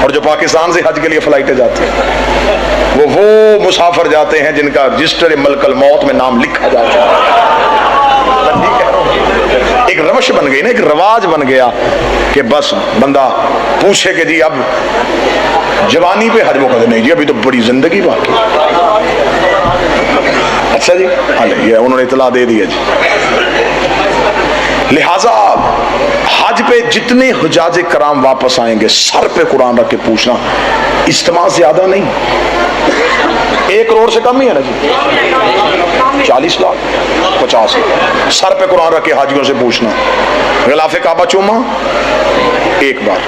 और जो पाकिस्तान से हज के लिए फ्लाइटें जाती हैं वो मुसाफिर जाते हैं जिनका रजिस्टर मलकल मौत में नाम लिखा जाता है। एक रवश बन गई ना, एक रवाज बन गया कि बस बंदा पूछे कि जी अब जवानी पे हज मुकद नहीं जी, अभी तो बड़ी जिंदगी बाकी। अच्छा जी, हाँ ये उन्होंने इतला दे दी है जी। लिहाजा हज पे जितने हुजाज कराम वापस आएंगे सर पे कुरान रख के पूछना, इज्तिमा ज्यादा नहीं, 1 करोड़ से कम ही है ना जी, 40 लाख 50 सर पे कुरान रख के हाजियों से पूछना। गिलाफे काबा चूमा 1 बार,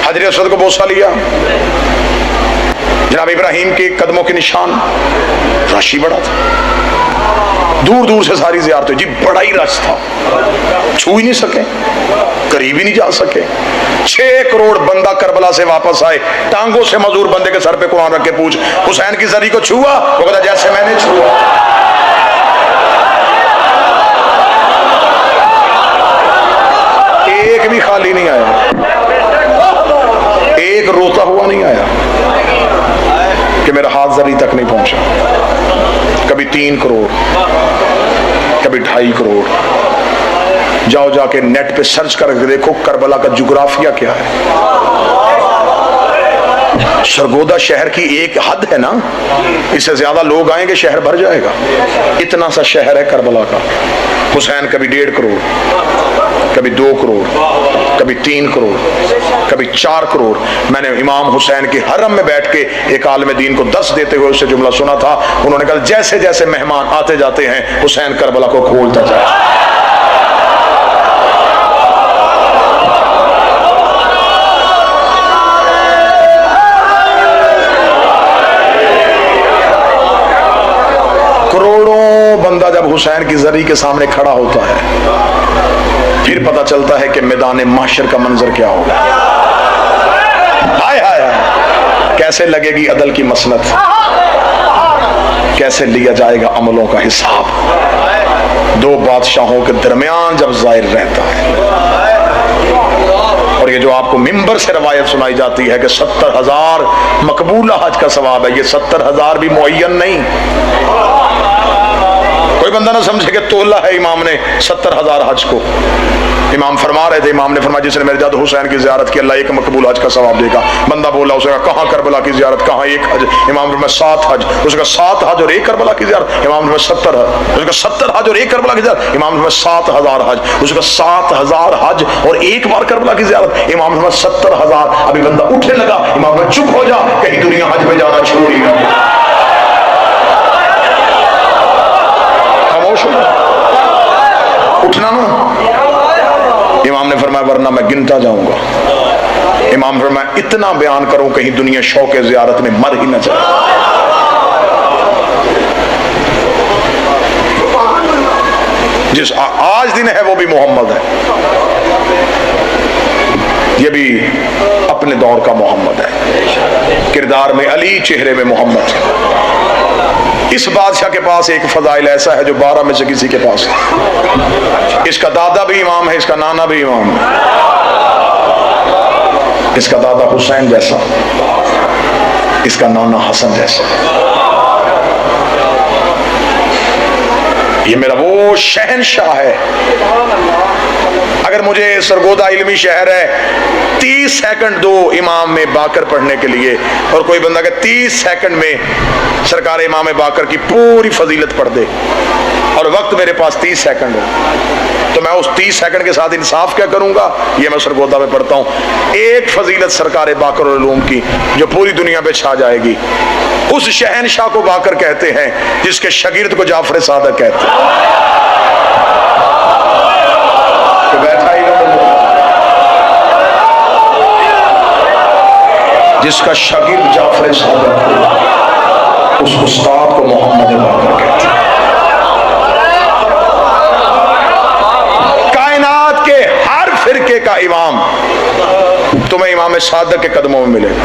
हजर असद को बोसा लिया, जनाब इब्राहिम के कदमों के निशान, रश बड़ा था, दूर दूर से सारी ज़ियारत जी, बड़ा ही रश था, छू ही नहीं सके, करीब ही नहीं जा सके। 6 करोड़ बंदा करबला से वापस आए, टांगों से मजूर बंदे के सर पे कुरान रख के पूछ, हुसैन की जरी को छुआ? वो कहता जैसे मैंने छुआ। एक भी खाली नहीं आया, एक रोता हुआ नहीं आया कि मेरा हाथ जरी तक नहीं पहुंचा। कभी 3 करोड़, कभी 2.5 करोड़। जाओ जाके नेट पे सर्च करके देखो करबला का जुग्राफिया क्या है। सरगोदा शहर की एक हद है ना, इससे ज्यादा लोग आएंगे शहर भर जाएगा, इतना सा शहर है करबला का। हुसैन कभी 1.5 करोड़, कभी 2 करोड़, कभी 3 करोड़, कभी 4 करोड़। मैंने इमाम हुसैन के हरम में बैठ के एक आलिम दीन को 10 देते हुए उससे जुमला सुना था। उन्होंने कहा जैसे जैसे मेहमान आते जाते हैं हुसैन करबला को खोलता जाए। करोड़ों बंदा जब हुसैन की जरी के सामने खड़ा होता है फिर पता चलता है कि मैदान माशर का मंजर क्या होगा। हाय हाय हाय, कैसे लगेगी अदल की मसनत, कैसे लिया जाएगा अमलों का हिसाब। 2 बादशाहों के दरमियान जब जाहिर रहता है। और ये जो आपको मिंबर से रवायत सुनाई जाती है कि 70,000 मकबूला हज का सवाब है, ये 70,000 भी मुअय्यन नहीं। कोई बंदा ना समझे कि तोला है इमाम ने 70,000 हज को। इमाम फरमा रहे थे, इमाम ने फरमाया जिसने मेरे जादू हुसैन की जियारत की अल्लाह 1 मकबूल हज का सवाब देगा। बंदा बोला, उसने कहा कहाँ करबला की जियारत, कहाँ 1 हज? इमाम ने 7 हज। उसका 7 हज और 1 करबला की जियारत। इमाम ने 70 हज। उसका 70 हज और 1 करबला की जियारत। इमाम ने 7,000 हज। उसका 7,000 हज और 1 बार करबला की जियारत। इमाम ने 70,000। अभी बंदा उठने लगा, इमाम ने चुप हो जा, कहीं दुनिया हज में जाना छोड़ ही ना। उठना ना। इमाम ने फरमाया वरना मैं गिनता जाऊंगा। इमाम फरमाया इतना बयान करूं कहीं दुनिया शौक ज़ियारत में मर ही न जाए। जिस आज दिन है वो भी मोहम्मद है, ये भी अपने दौर का मोहम्मद है। किरदार में अली, चेहरे में मोहम्मद। इस बादशाह के पास एक फजाइल ऐसा है जो 12 में से किसी के पास है। इसका दादा भी इमाम है, इसका नाना भी इमाम है। इसका दादा हुसैन जैसा, इसका नाना हसन जैसा। ये मेरा वो शहनशाह है। अगर मुझे सरगोदा इल्मी शहर है 30 सेकंड दो इमाम में बाकर पढ़ने के लिए, और कोई बंदा के 30 सेकंड में सरकार इमाम बाकर की पूरी फजीलत पढ़ दे, और वक्त मेरे पास 30 सेकंड हो, तो मैं उस 30 सेकंड के साथ इंसाफ क्या करूंगा? ये मैं सरगोदा में पढ़ता हूँ। एक फजीलत सरकार बाकर और उलूम की जो पूरी दुनिया पे छा जाएगी, उस शहनशाह को बाकर कहते हैं जिसके शागिर्द को जाफर सादक कहते हैं। तो बैठा ही जिसका शागिर्द जाफर सादक, उस उस्ताद को मोहम्मद बाकर कहते हैं। कायनात के हर फिरके का इमाम तुम्हें इमाम सादक के कदमों में मिलेगा,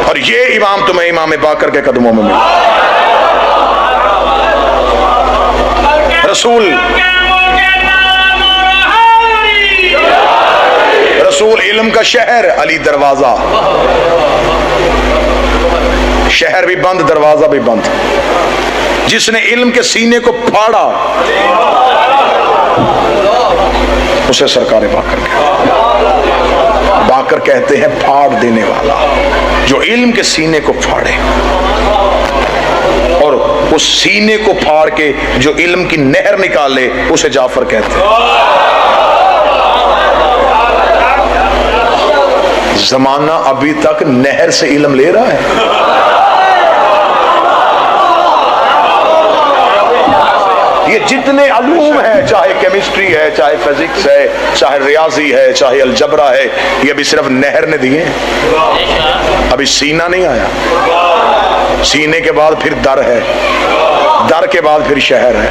और ये इमाम तुम्हें इमाम बाकर के कदमों में मिलेगा। रसूल इल्म का शहर, अली दरवाजा। शहर भी बंद, दरवाजा भी बंद। जिसने इल्म के सीने को फाड़ा उसे सरकार बाकर कहते। बाकर कहते हैं फाड़ देने वाला, जो इल्म के सीने को फाड़े, और उस सीने को फाड़ के जो इल्म की नहर निकाले उसे जाफर कहते हैं। जमाना अभी तक नहर से इल्म ले रहा है। ये जितने अलूम है, चाहे केमिस्ट्री है, चाहे फिजिक्स है, चाहे रियाजी है, चाहे अलजबरा है, ये अभी सिर्फ नहर ने दिए, अभी सीना नहीं आया। सीने के बाद फिर दर है, दर के बाद फिर शहर है।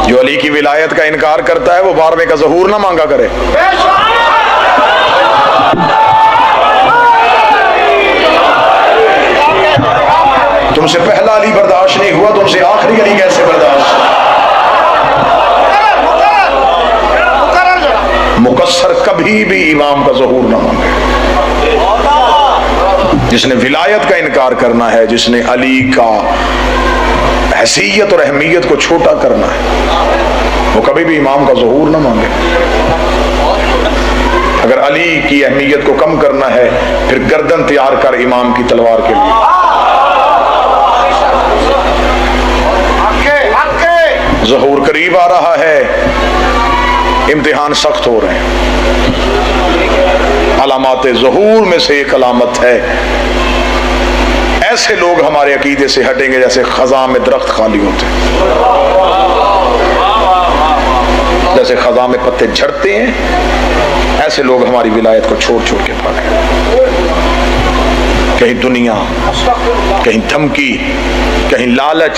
जो अली की विलायत का इनकार करता है वो 12वें का ज़हूर ना मांगा करे। तुमसे पहला अली बर्दाश्त नहीं हुआ, तुमसे आखिरी अली कैसे बर्दाश्त? मुकस्सर कभी भी इमाम का ज़हूर ना मांगे। जिसने विलायत का इनकार करना है, जिसने अली का हैसियत और अहमियत को छोटा करना है, वो कभी भी इमाम का ज़हूर ना मांगे। अगर अली की अहमियत को कम करना है, फिर गर्दन तैयार कर इमाम की तलवार के लिए। ज़हूर करीब आ रहा है, इम्तिहान सख्त हो रहे हैं। अलामात ज़हूर में से एक अलामत है, ऐसे लोग हमारे अकीदे से हटेंगे जैसे खज़ां में दरख्त खाली होते हैं। जैसे खज़ां में पत्ते झड़ते हैं, ऐसे लोग हमारी विलायत को छोड़ छोड़ के भागेंगे। कहीं दुनिया, कहीं धमकी, कहीं लालच,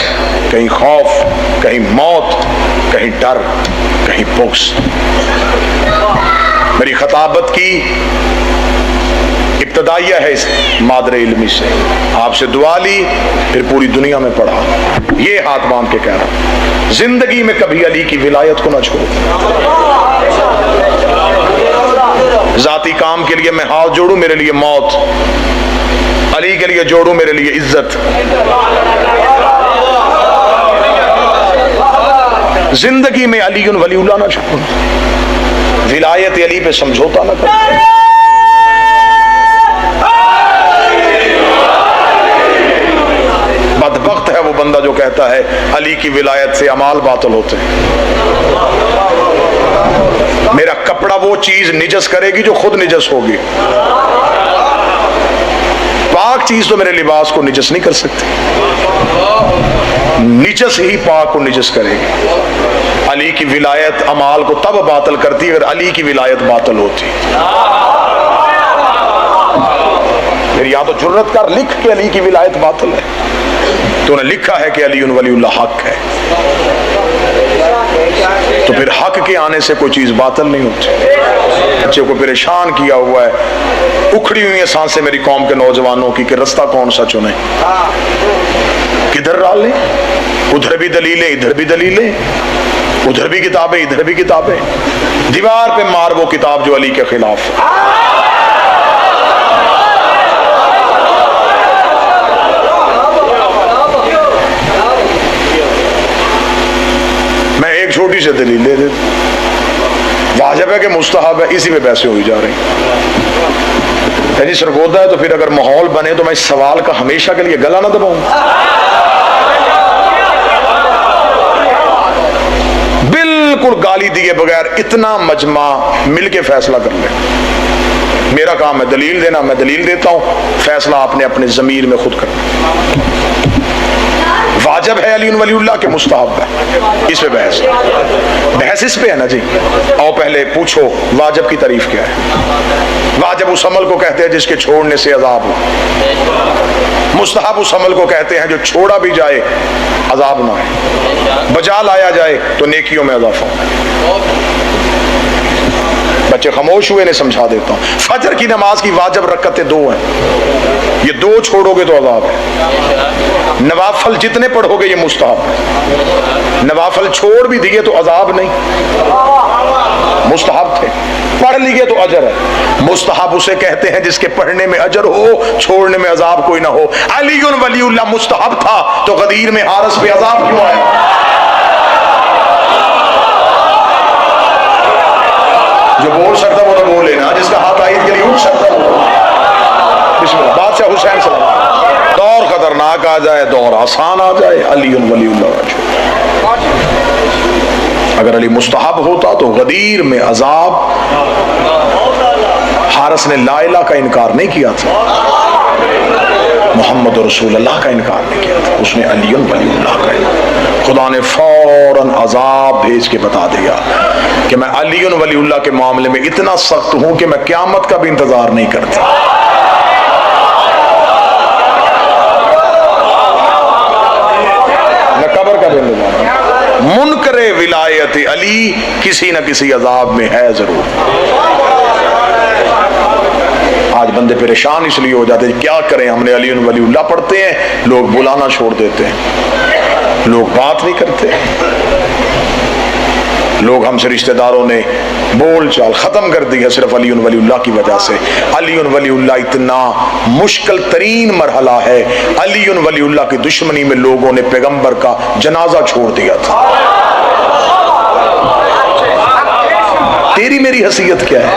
कहीं खौफ, कहीं मौत, कहीं डर, कहीं बुग़्ज़। मेरी खताबत की इब्तदाइया है इस मादरे इल्मी से। आपसे दुआ ली, फिर पूरी दुनिया में पढ़ा। ये हाथ बांध के कह रहा हूं, जिंदगी में कभी अली की विलायत को ना छोड़ो। जाती काम के लिए मैं हाथ जोड़ू, मेरे लिए मौत। अली के लिए जोड़ू, मेरे लिए इज्जत। जिंदगी में अली वलीउल्लाह ना छोड़ो, विलायत अली पे समझौता ना करो। बदबख्त है वो बंदा जो कहता है अली की विलायत से अमाल बातिल होते हैं। मेरा कपड़ा वो चीज निजस करेगी जो खुद निजस होगी। पाक चीज तो मेरे लिबास को निजस नहीं कर सकती, निजस ही पाक को निजस करेगी। अली की विलायत अमाल को तब बातिल करती अगर अली की विलायत बातिल होती। फिर या तो जुर्रत कर, लिख के अली की विलायत बातिल है, तूने लिखा है कि अली वलीउल्लाह हक है, तो फिर हक के आने से कोई चीज बातिल नहीं होती। बच्चे को परेशान किया हुआ है, उखड़ी हुई है सांसें मेरी कौम के नौजवानों की कि रास्ता कौन सा चुने, किधर डाल लें। उधर भी दलीलें, इधर भी दलीलें, उधर भी किताबें, इधर भी किताबें। दीवार पे मार वो किताब जो अली के खिलाफ। मैं एक छोटी सी दलील दे देता, वाजिब है कि मुस्तहब है, इसी में बहसें हुई जा रही है। जी सरगोदा है तो फिर अगर माहौल बने तो मैं इस सवाल का हमेशा के लिए गला ना दबाऊं। बिल्कुल गाली दिए बगैर इतना मजमा मिलके फैसला कर ले। मेरा काम है दलील देना, मैं दलील देता हूं, फैसला आपने अपने जमीर में खुद करना। वाजिब है अली वलीउल्लाह के मुस्तहब है, इस पे बहस इस पे है ना जी। आओ पहले पूछो वाजिब की तारीफ क्या है। वाजिब उस अमल को कहते हैं जिसके छोड़ने से अजाब हो। मुस्तहब उस अमल को कहते हैं जो छोड़ा भी जाए अजाब ना है, बजा लाया जाए तो नेकियों में इजाफा। बच्चे खामोश हुए, नहीं समझा देता हूं। फजर की नमाज की वाजिब रकअतें 2 हैं, ये 2 छोड़ोगे तो अज़ाब है। नवाफल जितने पढ़ोगे ये मुस्तहब है, नवाफल छोड़ भी दिए तो अज़ाब नहीं, मुस्तहब थे, पढ़ लिए तो अजर है। मुस्तहब उसे कहते हैं जिसके पढ़ने में अजर हो, छोड़ने में अजाब कोई ना हो। अली वलीउल्लाह मुस्तहब था तो गदीर में हारिस पे अजाब क्यों आया? जो बोल सकता वो तो बोले ना, जिसका हाथ आयत के लिए उठ सकता वो। बादशाह हुसैन सलाम, दौर खतरनाक आ जाए, दौर आसान आ जाए, अली वलीउल्लाह। अगर अली मुस्तहब होता तो गदीर में अजाब। हारिस ने ला इलाहा का इनकार नहीं किया था, मोहम्मद रसूल अल्लाह का इनकार नहीं किया था, उसने अली वलीउल्लाह का। खुदा ने फौरन अजाब भेज के बता दिया कि मैं अली वलीउल्लाह के मामले में इतना सख्त हूं कि मैं क़यामत का भी इंतजार नहीं करता। मैं कब्र का भी इंतजार, मुनकरे विलायत अली किसी न किसी अजाब में है जरूर। आज बंदे परेशान इसलिए हो जाते हैं, क्या करें, हमने अली वलीउल्लाह पढ़ते हैं, लोग बुलाना छोड़ देते हैं, लोग बात नहीं करते, लोग हमसे रिश्तेदारों ने बोल चाल खत्म कर दी है सिर्फ अली वलीउल्लाह की वजह से। अली वलीउल्लाह इतना मुश्किल तरीन मरहला है, अली वलीउल्लाह की दुश्मनी में लोगों ने पैगंबर का जनाजा छोड़ दिया था। तेरी मेरी हैसियत क्या है?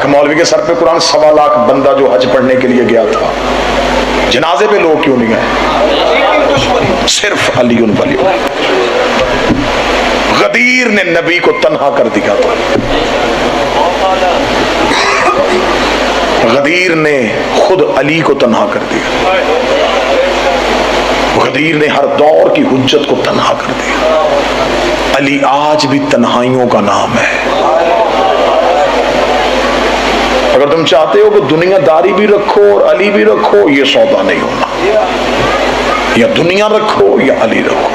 मौलवी के सर पे कुरान, 1.25 लाख बंदा जो हज पढ़ने के लिए गया था, जनाजे पे लोग क्यों नहीं गए? सिर्फ अली वलीउल्लाह। गदीर ने नबी को तन्हा कर दिया था, गदीर ने खुद अली को तन्हा कर दिया, गदीर ने हर दौर की हुज्जत को तन्हा कर दिया। अली आज भी तन्हाइयों का नाम है। अगर तुम चाहते हो कि दुनियादारी भी रखो और अली भी रखो, ये सौदा नहीं होना, या दुनिया रखो या अली रखो।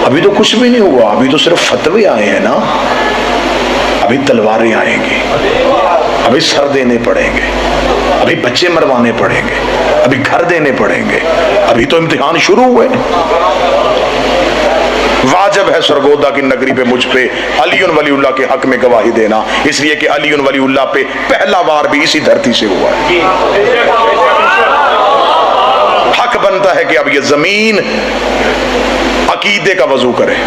अभी तो कुछ भी नहीं हुआ, अभी तो सिर्फ फतवे आए हैं ना, अभी तलवारें आएंगी, अभी सर देने पड़ेंगे, अभी बच्चे मरवाने पड़ेंगे, अभी घर देने पड़ेंगे, अभी तो इम्तिहान शुरू हुए। वाजिब है सरगोदा की नगरी पे मुझ पे अली वलीउल्लाह के हक में गवाही देना, इसलिए कि अली वलीउल्लाह पे पहला वार भी इसी धरती से हुआ है। हक बनता है कि अब ये जमीन अकीदे का वजू करे।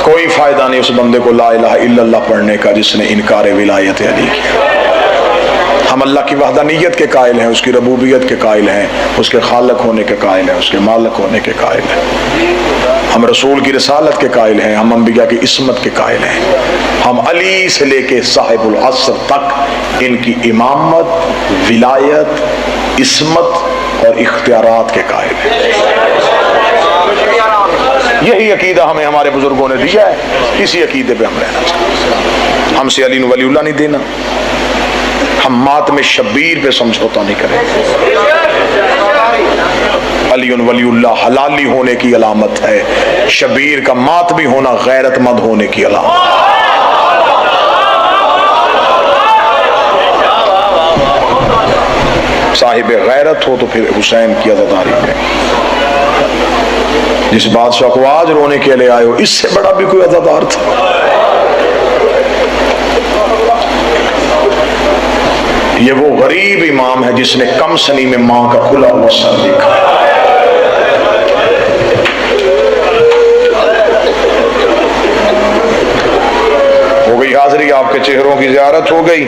कोई फायदा नहीं उस बंदे को ला इलाहा इल्लल्लाह पढ़ने का जिसने इनकार विलायत अली किया। हम अल्लाह की वहदानियत के कायल हैं, उसकी रबूबियत के कायल हैं, उसके खालक होने के कायल हैं, उसके मालिक होने के कायल हैं। हम रसूल की रिसालत के कायल हैं, हम अंबिया की इस्मत के कायल हैं। हम अली से लेके साहिबुल असर तक इनकी इमामत, विलायत, इस्मत और इख्तियारात के कायल हैं। यही अकीदा हमें हमारे बुजुर्गों ने दिया है, इसी अकीदे पे हम रहना चाहिए। हमसे अली वलीउल्लाह नहीं देना, हम मात में शब्बीर पे समझौता नहीं करेंगे। अली वलीउल्लाह हलाली होने की अलामत है, शब्बीर का मात भी होना गैरतमंद होने की अलामत। साहिब गैरत हो तो फिर हुसैन की अज़ादारी में। जिस बादशाह को आज रोने के लिए आए हो, इससे बड़ा भी कोई अज़ादार था? ये वो गरीब इमाम है जिसने कम सनी में मां का खुला हुआ सर देखा। हो गई हाजिरी, आपके चेहरों की ज़ियारत हो गई,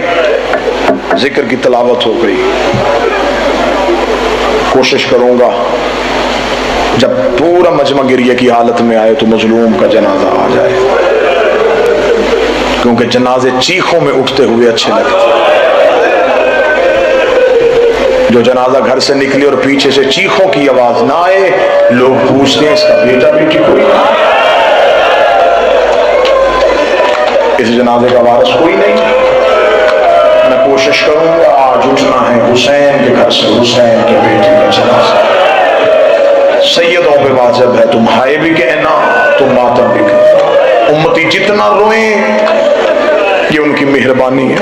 जिक्र की तिलावत हो गई। कोशिश करूंगा जब पूरा मजमा गिरिया की हालत में आए तो मजलूम का जनाजा आ जाए, क्योंकि जनाजे चीखों में उठते हुए अच्छे लगते हैं। जो जनाजा घर से निकले और पीछे से चीखों की आवाज ना आए, लोग पूछते हैं इसका बेटा बेटी कोई नहीं, इस जनाजे का वारिस कोई नहीं। मैं कोशिश करूंगा आज उठना है हुसैन के घर से, हुसैन के बेटे का जनाजा। सैयदों पे वाजिब है तुम हाय भी कहना, तुम मातम भी कहना। उम्मती जितना रोए ये उनकी मेहरबानी है।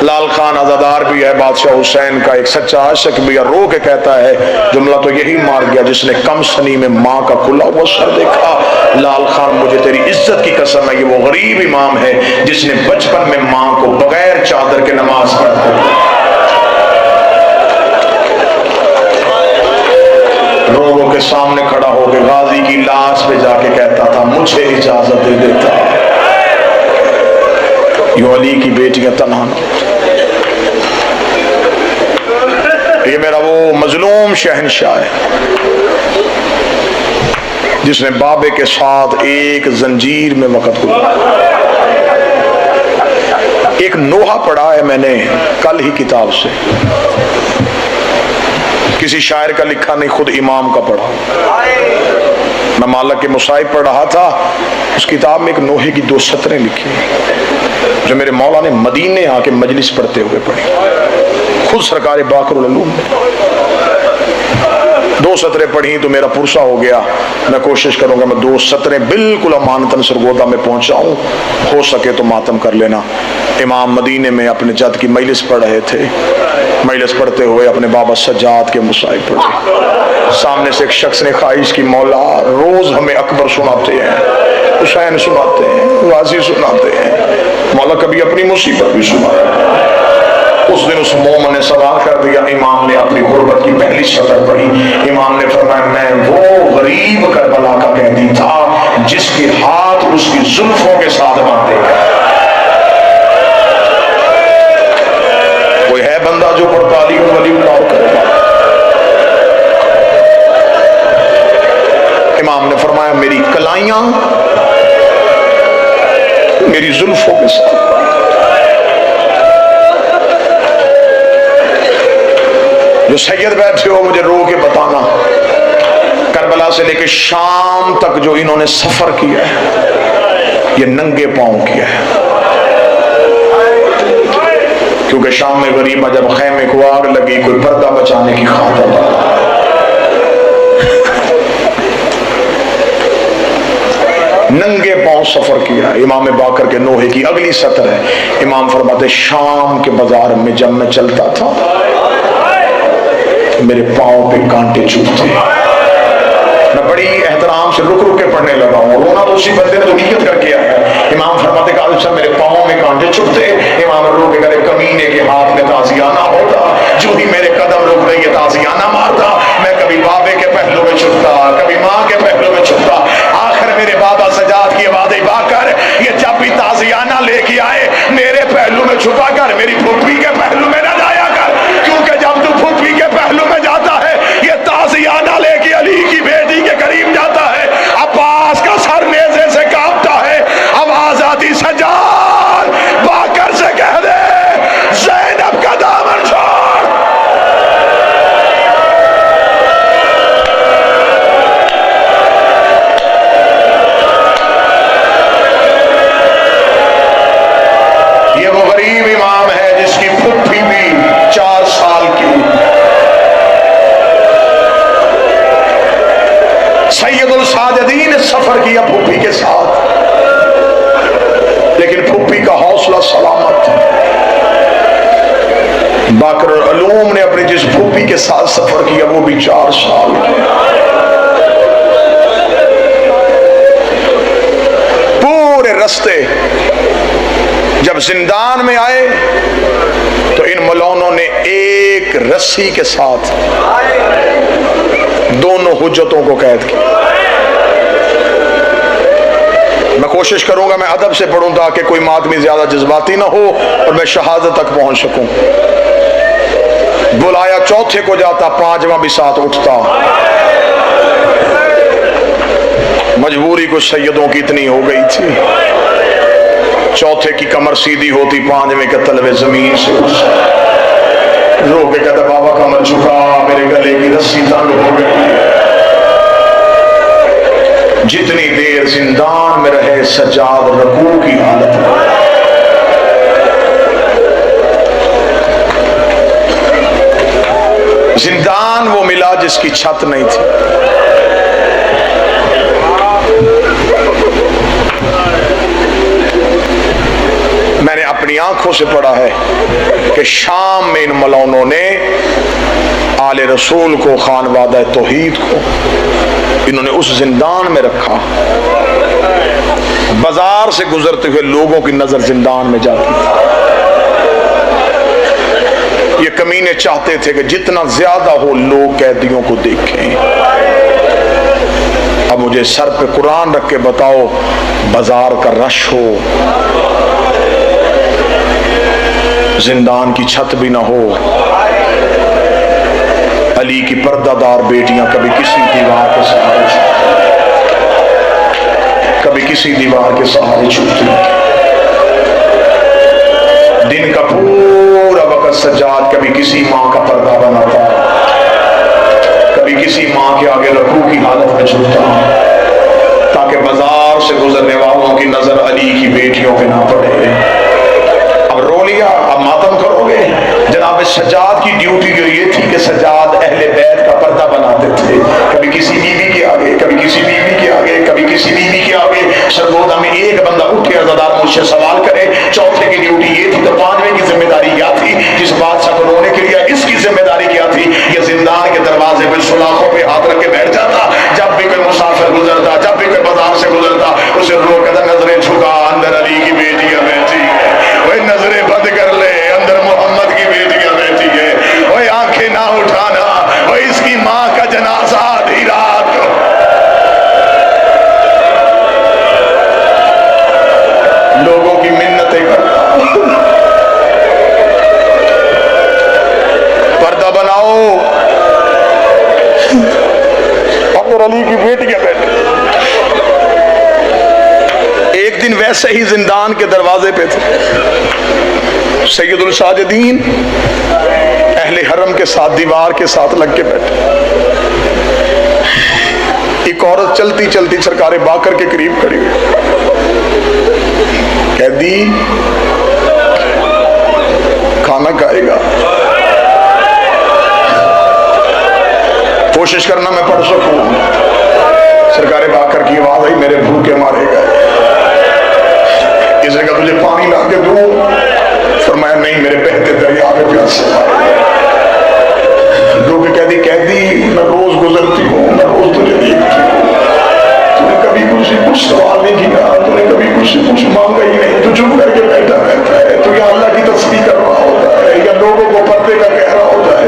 लाल खान अज़ादार भी है, बादशाह हुसैन का एक सच्चा आशिक भी है, रो के कहता है जुमला तो यही मार गया जिसने कम सनी में माँ का खुला हुआ सर देखा। लाल खान मुझे तेरी इज्जत की कसम है, ये वो गरीब इमाम है जिसने बचपन में माँ को बगैर चादर के नमाज पढ़ते लोगों के सामने खड़ा होकर गाजी की लाश पे जाके कहता था मुझे इजाजत दे देता, यो अली की बेटियां तन्हा न। ये मेरा वो मजलूम शहंशाह है जिसने बाबे के साथ एक जंजीर में वक्त गुजारा। एक नोहा पढ़ा है मैंने कल ही किताब से, किसी शायर का लिखा नहीं, खुद इमाम का पढ़ा। मैं मालक के मुसाहिब पढ़ रहा था, उस किताब में एक नोहे की 2 सतरें लिखी जो मेरे मौला ने मदीने आके मजलिस पढ़ते हुए पढ़ी, खुद सरकार बाकरुल उलूम ने। 2 सतरें पढ़ी तो मेरा पुरसा हो गया। मैं कोशिश करूंगा मैं 2 सतरें बिल्कुल अमानतन सरगोदा में पहुंचाऊं, हो सके तो मातम कर लेना। इमाम मदीने में अपने जद की मजलिस पढ़ रहे थे, मजलिस पढ़ते हुए अपने बाबा सज्जाद के मुसाहिब पढ़े। सामने से एक शख्स ने ख्वाहिश की मौला रोज हमें अकबर सुनाते हैं, हुसैन सुनाते हैं, गाजी सुनाते हैं, मौला कभी अपनी मुसीबत भी सुनाया। उस दिन उस मोम ने सवाल कर दिया, इमाम ने अपनी गुर्बत की पहली सतर पढ़ी। इमाम ने फरमाया मैं वो गरीब करबला का कैदी था जिसके हाथ उसकी जुल्फों के साथ बांधे गए। कोई है बंदा जो पड़ताली वलीउल्लाह करेगा? इमाम ने फरमाया मेरी कलाइयां मेरी जुल्फों के साथ। जो सैयद बैठे हो मुझे रो के बताना, करबला से लेकर शाम तक जो इन्होंने सफर किया है ये नंगे पांव किया है, क्योंकि शाम में गरीबा जब खैमे को आग लगी कोई पर्दा बचाने की खातिर नंगे पांव सफर किया। इमाम बाकर के नोहे की अगली सतर है, इमाम फरमाते शाम के बाजार में जब मैं चलता था मेरे पांव पे कांटे चुभते। मैं बड़ी एहतराम से रुक रुक के पढ़ने लगा हूँ, रोना तो उसी बंदे ने जो नियत करके आया है। इमाम फरमाते का मेरे पांव में कांटे चुभते। इमाम रो के करे कमीने के हाथ में ताजियाना होता, जो ही मेरे कदम रुक गई ताजियाना मारता। मैं कभी बाबे के पहलू में छुपता, कभी माँ के पहलू में छुपता। आखिर मेरे बाबा सजाद की आवाज़ बाकर ये जब भी ताजियाना लेके आए मेरे पहलू में छुपा कर मेरी फूफी के पहलू में न जाया कर, क्योंकि जब तू फूफी के पहलू में जाता है ये ताजियाना लेके अली की बेटी के करीब जाता है, अब्बास का सर नेज़े से कांपता है, आवाज आती सजाद बाकर से कह दे ज़ैनब का दामन छोड़। ये वो गरीब इमाम है जिसकी फुफ्फी भी 4 साल की। सैयदुल साजिदीन ने सफर किया फुफ्फी के साथ, लेकिन फुफ्फी का हौसला सलामत था। बाकर उलूम ने अपनी जिस फुफ्फी के साथ सफर किया वो भी 4 साल की। पूरे रास्ते जब जिंदान में आए तो इन मौलानों ने एक रस्सी के साथ दोनों हुज्जतों को कैद किया। मैं कोशिश करूंगा मैं अदब से पढ़ूं ताकि कोई मातमी ज्यादा जज्बाती ना हो और मैं शहादत तक पहुंच सकूं। बुलाया चौथे को जाता, 5वां भी साथ उठता। मजबूरी कुछ सैयदों की इतनी हो गई थी, चौथे की कमर सीधी होती, 5वें के तलवे जमीन से रो के कहता बाबा कमर झुका, मेरे गले की रस्सी तंग हो गई। जितनी देर जिंदान में रहे सज्जाद रकू की हालत में। जिंदान वो मिला जिसकी छत नहीं थी। मैंने अपनी आंखों से पढ़ा है कि शाम में इन मौलानों ने आले रसूल को, खानवादा तौहीद को इन्होंने उस जिंदान में रखा। बाजार से गुजरते हुए लोगों की नजर जिंदान में जाती थी। ये कमीने चाहते थे कि जितना ज्यादा हो लोग कैदियों को देखें। अब मुझे सर पे कुरान रख के बताओ, बाजार का रश हो, जिंदान की छत भी ना हो, अली की पर्दादार बेटियां कभी किसी दीवार के सहारे, कभी किसी दीवार के सहारे छूटती, दिन का पूरा वक्त सज्जाद कभी किसी माँ का पर्दा बनाता, कभी किसी माँ के आगे रकू की हालत में छूटता, ताकि बाजार से गुजरने वालों की नजर अली की बेटियों पे ना पड़े। अब रो लिया, अब मातम करोगे। जनाब सज्जाद की ड्यूटी जो ये थी कि सज्जाद अहले बैत का पर्दा बनाते थे, कभी किसी बीवी के आगे, कभी किसी बीवी के आगे, कभी किसी बीवी के आगे। सरगोदा में एक बंदा उठे अज़ादार मुझसे सवाल करे, चौथे की ड्यूटी ये थी, तो पांचवें की जिम्मेदारी क्या थी? जिस बादशाह को रोने के लिए इसकी जिम्मेदारी क्या थी? ये जिंदान के दरवाजे पे सुलाखों पे हाथ रख के बैठ जाता। जब भी कोई मुसाफिर गुजरता, जब भी कोई बाजार से गुजरता, उसे रोकता, नजरें झुका, अंदर अली की बेटियां बैठी है, वही नजरें बंद कर ले, अंदर मोहम्मद की बेटियां बैठी है, वही आंखें ना उठाना, वही इसकी माँ का जनाजा आधी रात। लोगों की मिन्नतें करता, पर्दा बनाओ, अंदर अली की बेटियां बैठी। एक दिन वैसे ही जिंदान के दरवाजे पे थे सैयदुल साजिदीन, अहले हरम के साथ दीवार के साथ लग के बैठे। एक औरत चलती चलती सरकार बाकर के करीब खड़ी हुई, कैदी खाना खाएगा? कोशिश करना मैं पढ़ सकूं। सरकार बाकर की आवाज आई, मेरे भूखे मारे गए। इसने कहा तुझे पानी ला के दूं? फरमाया नहीं, मेरे बहते दरिया में प्यासे। लोग कहती, कैदी मैं रोज गुजरती हूँ, मैं रोज तुझे देखती हूँ, तूने कभी मुझसे कुछ सवाल नहीं किया, तूने कभी मुझसे कुछ मांगा ही नहीं, तू चुप करके बैठा रहता है, तू या अल्लाह की तस्बीह कर रहा होता है या लोगों को पर्दे का कह रहा होता है।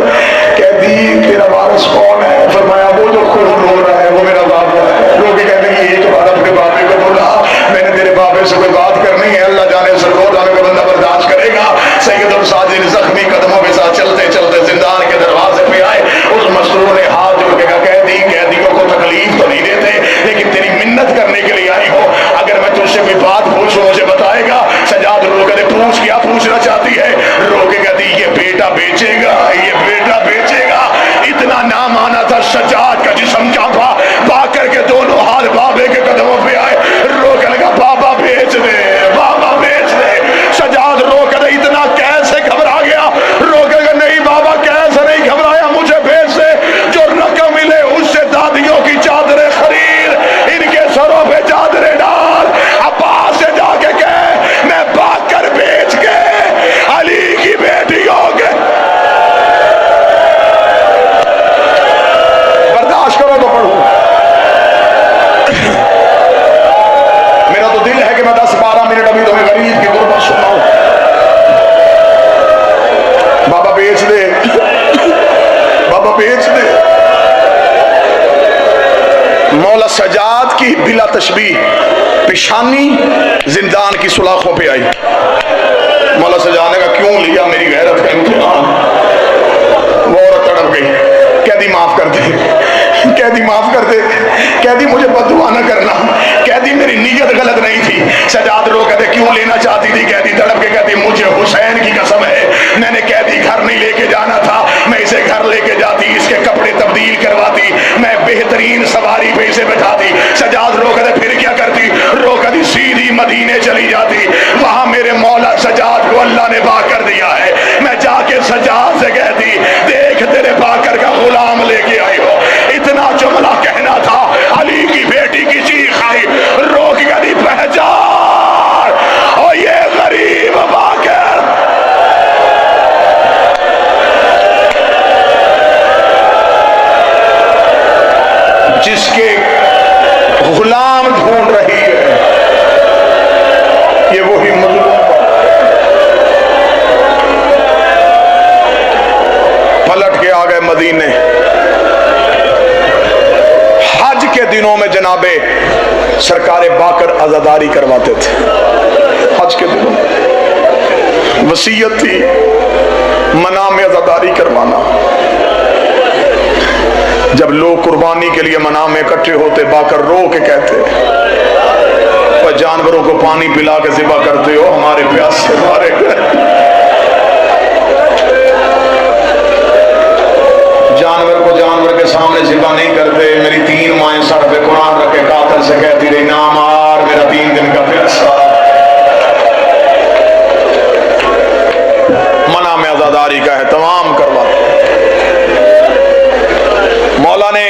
कैदी तेरा वारिस कौन है? फरमाया वो जो खून रो रहा है वो मेरा बाबा है। लोग कहते हैं एक बार अपने बाबे को बोला, मैंने तेरे बाबे से कोई बात करनी है, अल्लाह जाने सरगोद आने का बंदा बर्दाश्त करेगा। सैयदुल साजिद जख्मी कदमों के साथ चलते चलते जिंदान के दरवाजे पे आए। उस मसरूर ने हाथ जोड़ के कहा, कैदी कैदियों को तकलीफ तो नहीं देते, लेकिन तेरी मिन्नत करने के लिए आई हो, अगर मैं तुझसे कोई बात पूछूं मुझे बताएगा? सजाद रो कहते, पूछ, क्या पूछना चाहती है? रो के कहती, ये बेटा बेचेगा, ये बेटा बेचेगा। इतना नाम आना था सजाद का जिस्म कांपा, बाकर के दोनों हाथ बाबे के कदमों पे आए। रो के लगा, बाबा बेच दे, बाबा बेच दे। सजाद रो कर इतना कैसे घबरा गया? रो के नहीं बाबा कैसे नहीं घबराया, मुझे बेच दे, जो रकम मिले उससे दादियों की चादरें खरीद, इनके सरों पे चादरें डाल, अब्बास से जाके कह मैं बाकर बेच के अली की बेटियों के। बर्दाश्त करो तो पढ़ू। मेरा तो दिल है कि मैं 10-12 मिनट अभी तुम्हें गरीब की गुरबत सुनाऊं। बाबा बेच दे, बाबा बेच दे। मौला सजाद की बिला तशबीह पेशानी जिंदान की सुलाखों पे आई। मौला सजाद ने कहा, क्यों लिया मेरी गैरत का इम्तिहान? वो औरत तड़प गई, कैदी माफ कर दे, कैदी माफ कर दे, कैदी मुझे बददुआ न करना, कैदी मेरी नीयत गलत नहीं थी। सजाद रो कहते, क्यों लेना चाहती थी? कैदी तड़प के कहती, मुझे हुसैन की कसम है, मैंने कैदी घर नहीं लेके जाना था, मैं इसे घर लेके जाती, इसके कपड़े तब्दील करवाती, मैं बेहतरीन सवारी पे इसे बैठाती। सजाद रो कहते, फिर क्या करती? रो कहती, सीधे मदीने चली जाती। वहां मेरे मौला सजाद को अल्लाह ने बाकर दिया है। मैं जाके सजाद से कहती, देख तेरे बाकर का गुलाम लेके आई हो। इतना जुमला कहना था, अली की बेटी की चीख आई, रोक गई पहचान, और ये गरीब बाकर जिसके गुलाम ढूंढ रही है, ये वही मजलूम पलट के आ गए मदीने। हज के दिनों में जनाबे सरकारे बाकर आजादारी करवाते थे। हज के दिनों में वसीयत थी मना में आजादारी करवाना। जब लोग कुर्बानी के लिए मना में इकट्ठे होते, बाकर रो के कहते, पर जानवरों को पानी पिला के ज़िबा करते हो, हमारे प्यास से मारे गए। जानवर को जानवर के सामने ज़िबा नहीं करते। मेरी 3 माएं सर पे कुरान रख के कातिल से कहती रही, ना मार, मेरा 3 दिन का प्यासा। मना में आजादारी का है, तमाम करवाते। मौला ने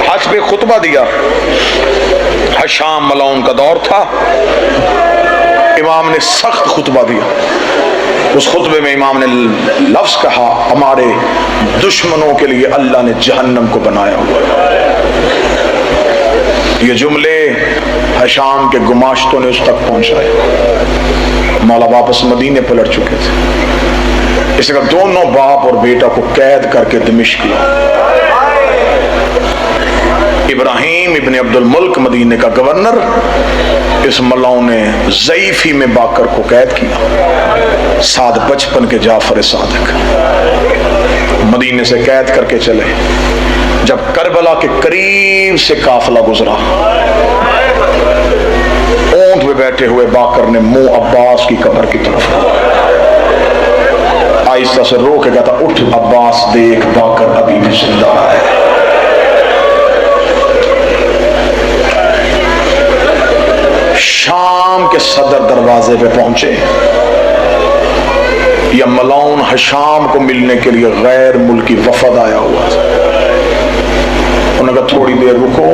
हज पे खुतबा दिया। हशाम मलौन का दौर था। इमाम ने सख्त खुतबा दिया। उस खुतबे में इमाम ने लफ्ज कहा, हमारे दुश्मनों के लिए अल्लाह ने जहन्नम को बनाया हुआ है। ये जुमले हशाम के गुमाश्तों ने उस तक पहुंचाए। मौला वापस मदीने पलट चुके थे। इसे दोनों बाप और बेटा को कैद करके दमिश्क किया। इब्राहिम इब्ने अब्दुल मुल्क मदीने का गवर्नर, इस मलाओं ने ज़ईफी में बाकर को कैद किया। साद 55 के जाफर सादिक मदीने से कैद करके चले। जब करबला के करीब से काफिला गुजरा, ऊंट पे बैठे हुए बाकर ने मुंह अब्बास की कब्र की तरफ आहिस्ता से रो के कहता, उठ अब्बास, देख बाकर अभी भी जिंदा है। शाम के सदर दरवाजे पे पहुंचे। या मलाउन हशाम को मिलने के लिए गैर मुल्की वफद आया हुआ था। उन्होंने कहा थोड़ी देर रुको,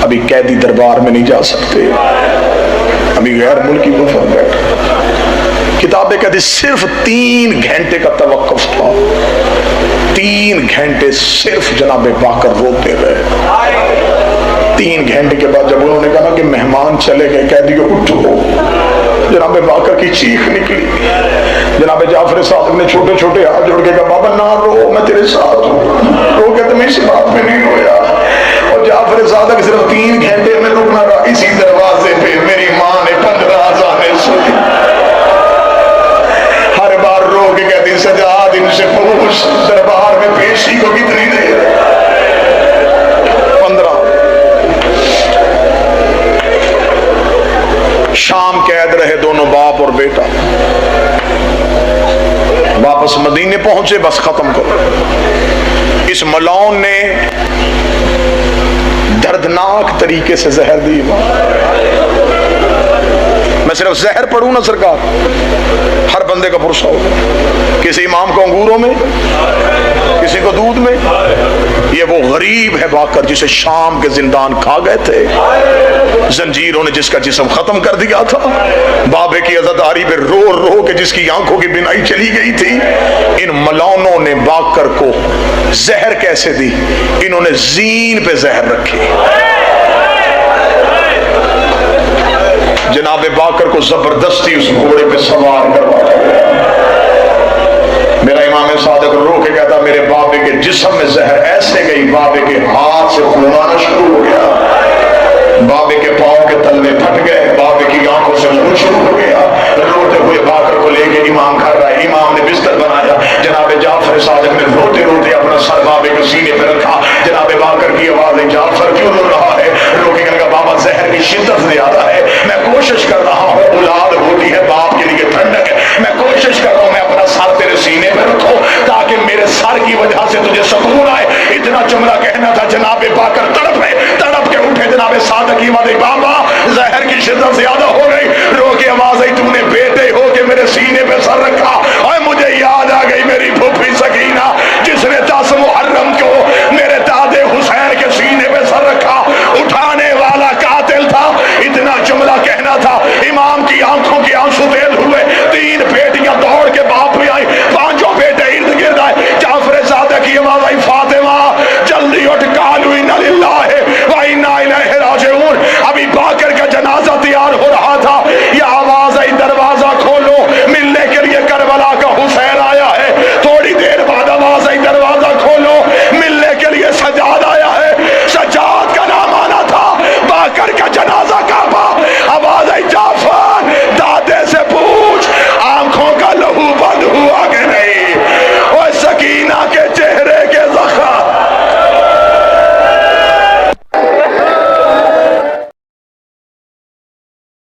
अभी कैदी दरबार में नहीं जा सकते, अभी गैर मुल्की वफद बैठा। किताबें कहती सिर्फ 3 घंटे का तवक्कुफ था। 3 घंटे सिर्फ जनाबे बाकर रोते रहे। 3 घंटे के बाद जब उन्होंने कहा कि मेहमान चले गए, कैदियों उठो, जनाबे बाकर की चीख निकली। जनाबे जाफर सादिक ने छोटे छोटे हाथ जोड़ के कहा, बाबा ना रो, मैं तेरे साथ हूँ। रो के तुम इस बात में नहीं रोया। और जाफर सादिक सिर्फ 3 घंटे में रुकना रहा। इसी दरवाजे पे मेरी माँ ने 15 अज़ानें सुनी। हर बार रो के कहती, सजाद इनसे पूछ दरबार में पेशी को कितनी देर? 15। शाम कैद रहे दोनों बाप और बेटा। वापस मदीने पहुंचे, बस खत्म करो। इस मलाउन ने दर्दनाक तरीके से जहर दी। मैं सिर्फ जहर पढ़ूं ना सरकार, हर बंदे का पुरसा हो। किसी इमाम को अंगूरों में, किसी को दूध में। ये वो गरीब है बाकर जिसे शाम के जिंदान खा गए थे। जंजीरों ने जिसका जिस्म खत्म कर दिया था। बाबे की अज़ादारी पे रो रो के जिसकी आंखों की बिनाई चली गई थी। इन मलाउनों ने बाकर को जहर कैसे दी? इन्होंने जीन पे जहर रखी। जनाबे बाकर को जबरदस्ती उस घोड़े पे सवार करवाया। मेरा इमाम सादिक रो के कहता, मेरे बाबे के जिस्म में जहर ऐसे गई, बाबे के हाथ से खून आना शुरू हो गया, बाबे के पांव के तलवे फट गए, बाबे की आंखों से खून शुरू हो गया। रोते हुए बाकर को लेके इमाम कर रहा है। इमाम ने बिस्तर बनाया। जनाबे जाफर सादिक ने रोते रोते अपना सर बाबे के सीने पे रखा। जनाबे बाकर की आवाज है, जाफर क्यों रो रहा है? रोके कहने का, बाबा जहर की शिद्दत ज्यादा है, मैं कोशिश कर रहा हूँ। औलाद होती है बाप के लिए ठंडक है, मैं कोशिश कर रहा हूँ मैं अपना सर तेरे सीने में रखूं ताकि मेरे सर की वजह से तुझे सुकून आए। इतना जुमला कहना था। जनाबे बाकर तड़प के उठे। जनाबे सादिक हकीमा दे बाबा जहर की शिद्दत ज्यादा हो गई, रो के आवाज आई तूने बेटे हो के मेरे सीने पे सर रखा। और मुझे याद आ गई मेरी फूफी सकीना जिसने 10 मुहर्रम को मेरे दादे हुसैन के सीने पे सर रखा। उठाने वाला कातिल था, इतना जुमला कहना था इमाम की आंखों